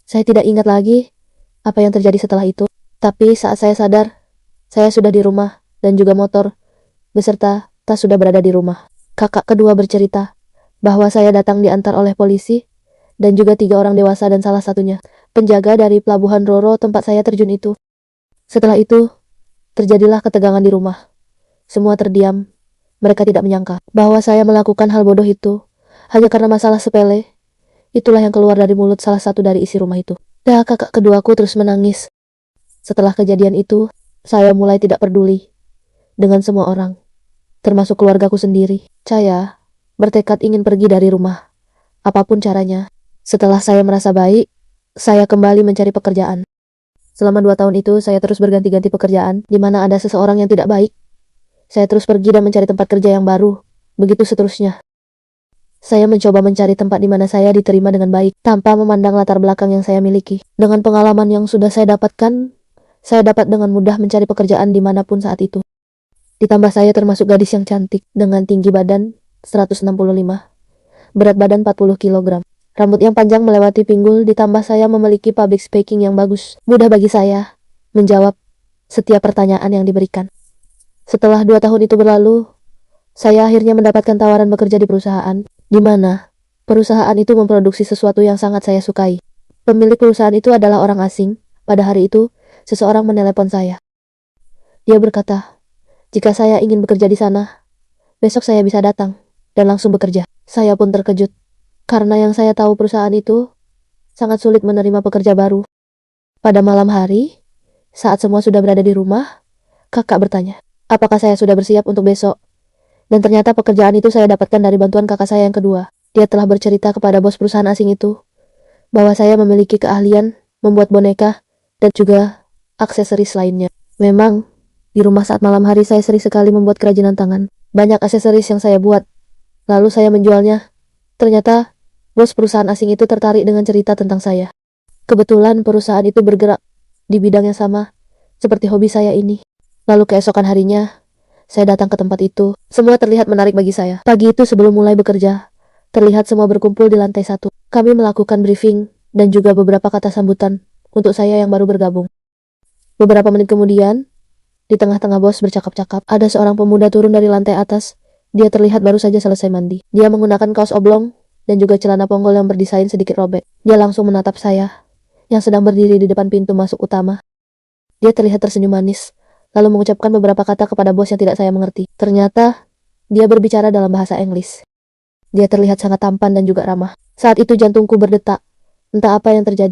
Saya tidak ingat lagi apa yang terjadi setelah itu. Tapi saat saya sadar, saya sudah di rumah dan juga motor beserta tas sudah berada di rumah. Kakak kedua bercerita bahwa saya datang diantar oleh polisi dan juga 3 orang dewasa dan salah satunya penjaga dari pelabuhan Roro tempat saya terjun itu. Setelah itu, terjadilah ketegangan di rumah. Semua terdiam. Mereka tidak menyangka bahwa saya melakukan hal bodoh itu hanya karena masalah sepele. Itulah yang keluar dari mulut salah satu dari isi rumah itu. Dan kakak keduaku terus menangis. Setelah kejadian itu, saya mulai tidak peduli dengan semua orang, termasuk keluargaku sendiri. Saya bertekad ingin pergi dari rumah, apapun caranya. Setelah saya merasa baik, saya kembali mencari pekerjaan. Selama 2 tahun itu, saya terus berganti-ganti pekerjaan, di mana ada seseorang yang tidak baik. Saya terus pergi dan mencari tempat kerja yang baru, begitu seterusnya. Saya mencoba mencari tempat di mana saya diterima dengan baik, tanpa memandang latar belakang yang saya miliki. Dengan pengalaman yang sudah saya dapatkan, saya dapat dengan mudah mencari pekerjaan dimanapun saat itu. Ditambah saya termasuk gadis yang cantik, dengan tinggi badan 165, berat badan 40 kg. Rambut yang panjang melewati pinggul, ditambah saya memiliki public speaking yang bagus. Mudah bagi saya menjawab setiap pertanyaan yang diberikan. Setelah 2 tahun itu berlalu, saya akhirnya mendapatkan tawaran bekerja di perusahaan, di mana perusahaan itu memproduksi sesuatu yang sangat saya sukai. Pemilik perusahaan itu adalah orang asing. Pada hari itu, seseorang menelepon saya. Dia berkata, jika saya ingin bekerja di sana, besok saya bisa datang dan langsung bekerja. Saya pun terkejut, karena yang saya tahu perusahaan itu sangat sulit menerima pekerja baru. Pada malam hari, saat semua sudah berada di rumah, kakak bertanya, apakah saya sudah bersiap untuk besok? Dan ternyata pekerjaan itu saya dapatkan dari bantuan kakak saya yang kedua. Dia telah bercerita kepada bos perusahaan asing itu bahwa saya memiliki keahlian membuat boneka dan juga aksesoris lainnya. Memang, di rumah saat malam hari saya sering sekali membuat kerajinan tangan. Banyak aksesoris yang saya buat, lalu saya menjualnya. Ternyata, bos perusahaan asing itu tertarik dengan cerita tentang saya. Kebetulan perusahaan itu bergerak di bidang yang sama, seperti hobi saya ini. Lalu keesokan harinya, saya datang ke tempat itu. Semua terlihat menarik bagi saya. Pagi itu sebelum mulai bekerja, terlihat semua berkumpul di lantai 1. Kami melakukan briefing dan juga beberapa kata sambutan untuk saya yang baru bergabung. Beberapa menit kemudian, di tengah-tengah bos bercakap-cakap, ada seorang pemuda turun dari lantai atas. Dia terlihat baru saja selesai mandi. Dia menggunakan kaos oblong dan juga celana ponggol yang berdesain sedikit robek. Dia langsung menatap saya, yang sedang berdiri di depan pintu masuk utama. Dia terlihat tersenyum manis, lalu mengucapkan beberapa kata kepada bos yang tidak saya mengerti. Ternyata, dia berbicara dalam bahasa Inggris. Dia terlihat sangat tampan dan juga ramah. Saat itu jantungku berdetak. Entah apa yang terjadi.